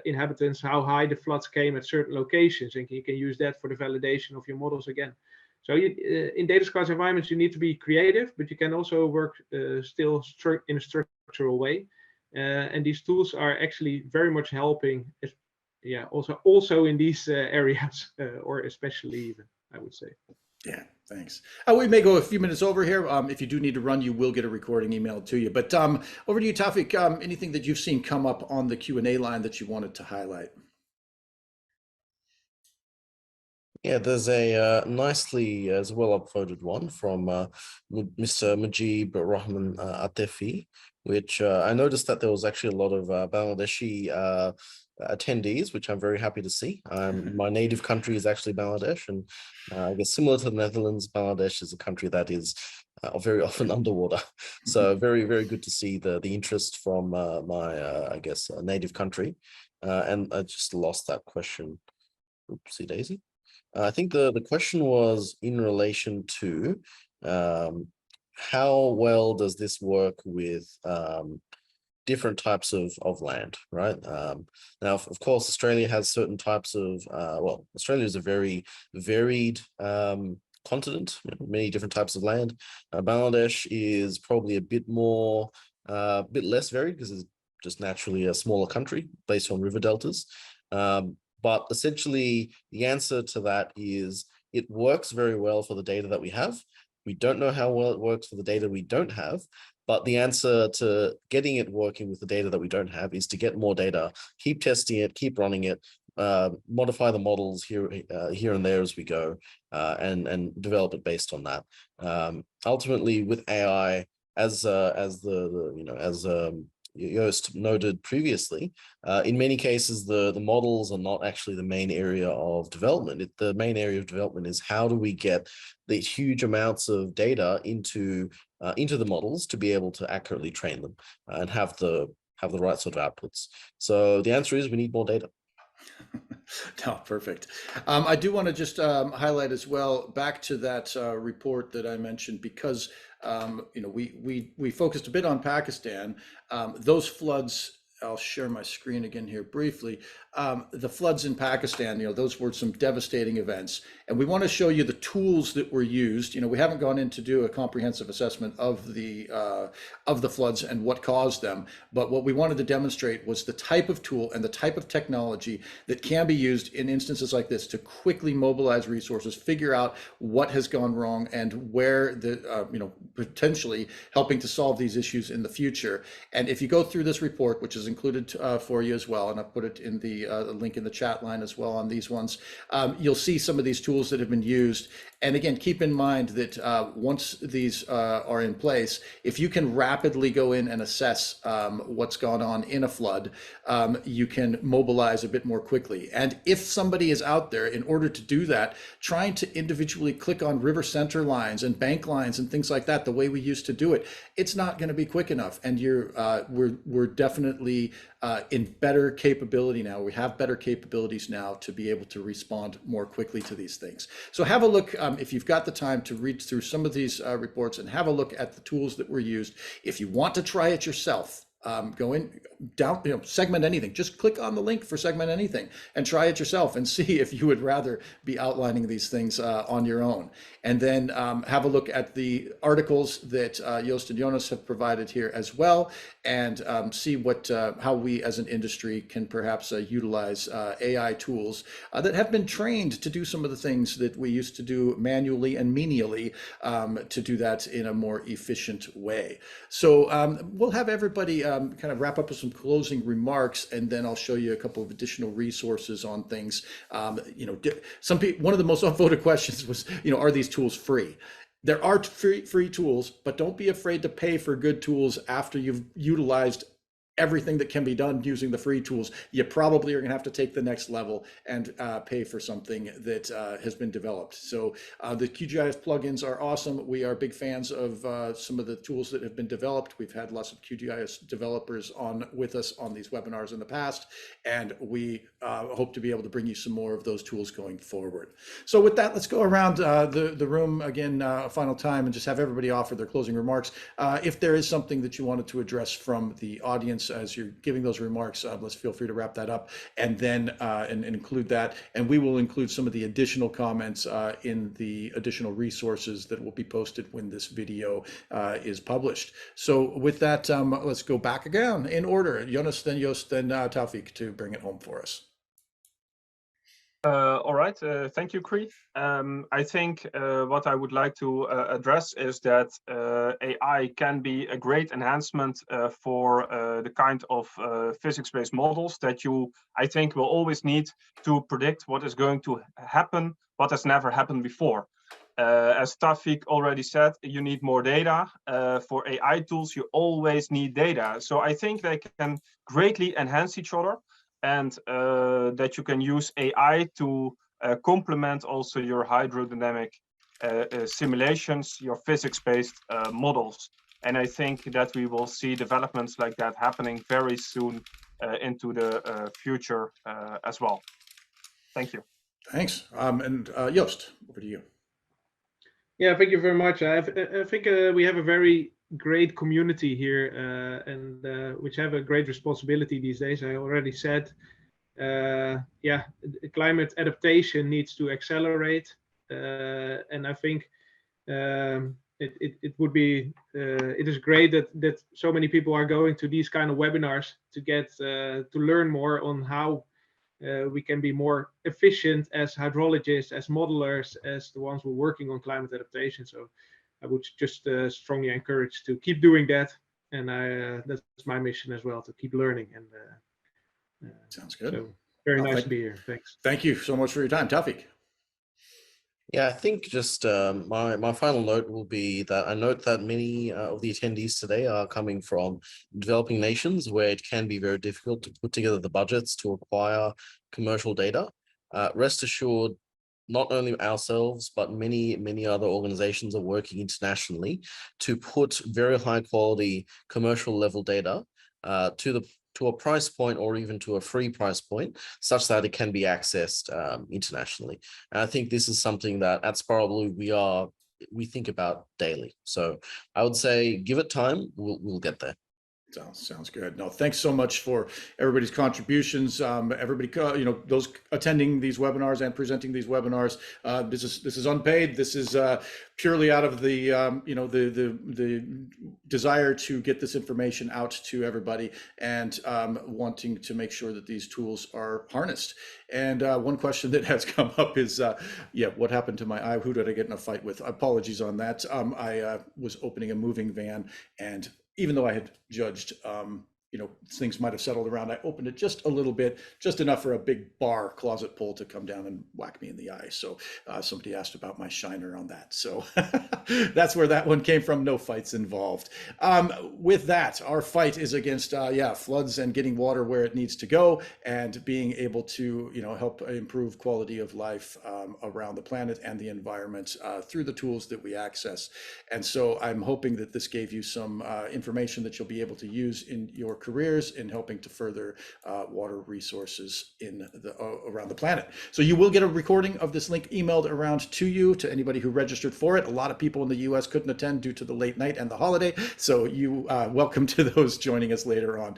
inhabitants how high the floods came at certain locations, and you can use that for the validation of your models again. So in data scarce environments, you need to be creative, but you can also work still in a structural way. And these tools are actually very much helping, also in these areas, or especially even, I would say. Yeah, thanks. We may go a few minutes over here. If you do need to run, you will get a recording emailed to you. But over to you, Taufik. Anything that you've seen come up on the Q&A line that you wanted to highlight? Yeah, there's a nicely as well upvoted one from Mr. Mujib Rahman Atefi, which I noticed that there was actually a lot of Bangladeshi attendees, which I'm very happy to see. My native country is actually Bangladesh, and I guess similar to the Netherlands, Bangladesh is a country that is very often underwater. So very, very good to see the interest from my, I guess, native country. And I just lost that question. Oopsie daisy. I think the question was in relation to how well does this work with different types of land, right? Now, of course, Australia has certain types of, well, Australia is a very varied continent, many different types of land. Bangladesh is probably a bit more, bit less varied because it's just naturally a smaller country based on river deltas. But essentially, the answer to that is it works very well for the data that we have. We don't know how well it works for the data we don't have, but the answer to getting it working with the data that we don't have is to get more data, keep testing it, keep running it, modify the models here and there as we go, and develop it based on that. Ultimately, with AI, as Joost noted previously, in many cases, the models are not actually the main area of development. The main area of development is how do we get the huge amounts of data into the models to be able to accurately train them and have the right sort of outputs. So the answer is we need more data. No, perfect. I do want to just highlight as well back to that report that I mentioned, because we focused a bit on Pakistan. Those floods, I'll share my screen again here briefly. The floods in Pakistan, those were some devastating events, and we want to show you the tools that were used. We haven't gone in to do a comprehensive assessment of the floods and what caused them, but what we wanted to demonstrate was the type of tool and the type of technology that can be used in instances like this to quickly mobilize resources, figure out what has gone wrong, and where the potentially helping to solve these issues in the future. And if you go through this report, which is included for you as well, and I'll put it in the link in the chat line as well on these ones, you'll see some of these tools that have been used. And again, keep in mind that once these are in place, if you can rapidly go in and assess what's gone on in a flood, you can mobilize a bit more quickly. And if somebody is out there, in order to do that, trying to individually click on river center lines and bank lines and things like that, the way we used to do it, it's not going to be quick enough. And we're definitely in better capability now. We have better capabilities now to be able to respond more quickly to these things. So have a look, if you've got the time, to read through some of these reports and have a look at the tools that were used. If you want to try it yourself, go in, segment anything. Just click on the link for segment anything and try it yourself and see if you would rather be outlining these things on your own. And then have a look at the articles that Joost and Jonas have provided here as well, and see how we as an industry can perhaps utilize AI tools that have been trained to do some of the things that we used to do manually and menially, to do that in a more efficient way. So we'll have everybody kind of wrap up with some closing remarks, and then I'll show you a couple of additional resources on things. Some people, one of the most upvoted questions was, are these tools free? There are free tools, but don't be afraid to pay for good tools after you've utilized everything that can be done using the free tools. You probably are going to have to take the next level and pay for something that has been developed. So the QGIS plugins are awesome. We are big fans of some of the tools that have been developed. We've had lots of QGIS developers on with us on these webinars in the past, and we hope to be able to bring you some more of those tools going forward. So with that, let's go around the room again a final time and just have everybody offer their closing remarks. If there is something that you wanted to address from the audience as you're giving those remarks, let's feel free to wrap that up and then and include that. And we will include some of the additional comments in the additional resources that will be posted when this video is published. So with that, let's go back again in order. Jonas, then Joost, then Taufik to bring it home for us. All right, thank you, Cree. I think what I would like to address is that AI can be a great enhancement for the kind of physics-based models that I think, will always need to predict what is going to happen, what has never happened before. As Taufik already said, you need more data. For AI tools, you always need data. So I think they can greatly enhance each other. and that you can use AI to complement also your hydrodynamic simulations, your physics-based models. And I think that we will see developments like that happening very soon into the future as well. Thank you. Thanks. And Joost, over to you. Yeah, thank you very much. I think we have a very great community here, and which have a great responsibility these days. I already said, yeah, climate adaptation needs to accelerate, and I think it would be it is great that so many people are going to these kind of webinars to get to learn more on how we can be more efficient as hydrologists, as modelers, as the ones who are working on climate adaptation. So I would just strongly encourage to keep doing that, and that's my mission as well, to keep learning. And sounds good. So very nice to be here. Thanks. Thank you so much for your time, Taufik. Yeah, I think just my final note will be that I note that many of the attendees today are coming from developing nations where it can be very difficult to put together the budgets to acquire commercial data. Rest assured, not only ourselves, but many other organizations are working internationally to put very high quality commercial level data to a price point, or even to a free price point, such that it can be accessed internationally. And I think this is something that at Spiral Blue we think about daily. So I would say, give it time, we'll get there. Sounds good. No, thanks so much for everybody's contributions. Everybody, those attending these webinars and presenting these webinars. This is unpaid. This is purely out of the the desire to get this information out to everybody, and wanting to make sure that these tools are harnessed. And one question that has come up is, what happened to my eye? Who did I get in a fight with? Apologies on that. I was opening a moving van, and even though I had judged, things might have settled around, I opened it just a little bit, just enough for a big bar closet pole to come down and whack me in the eye. So somebody asked about my shiner on that. So that's where that one came from. No fights involved. With that, our fight is against, floods and getting water where it needs to go, and being able to, help improve quality of life around the planet and the environment through the tools that we access. And so I'm hoping that this gave you some information that you'll be able to use in your careers in helping to further water resources in around the planet. So you will get a recording of this link emailed around to you, to anybody who registered for it. A lot of people in the US couldn't attend due to the late night and the holiday, so you welcome to those joining us later on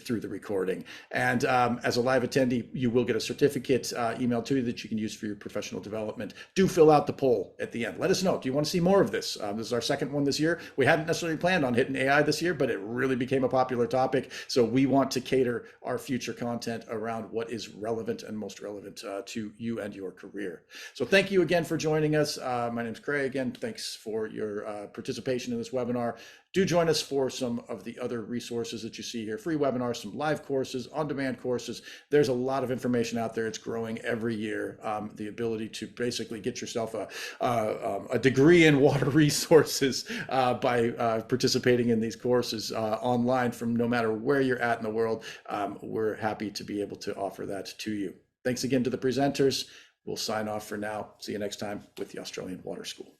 through the recording. And as a live attendee, you will get a certificate emailed to you that you can use for your professional development. Do fill out the poll at the end. Let us know, do you want to see more of this? This is our second one this year. We hadn't necessarily planned on hitting AI this year, but it really became a popular topic. So we want to cater our future content around what is relevant and most relevant to you and your career. So thank you again for joining us. My name's Craig. Again, thanks for your participation in this webinar. Do join us for some of the other resources that you see here, free webinars, some live courses, on-demand courses. There's a lot of information out there. It's growing every year. The ability to basically get yourself a degree in water resources by participating in these courses online from no matter where you're at in the world. We're happy to be able to offer that to you. Thanks again to the presenters. We'll sign off for now. See you next time with the Australian Water School.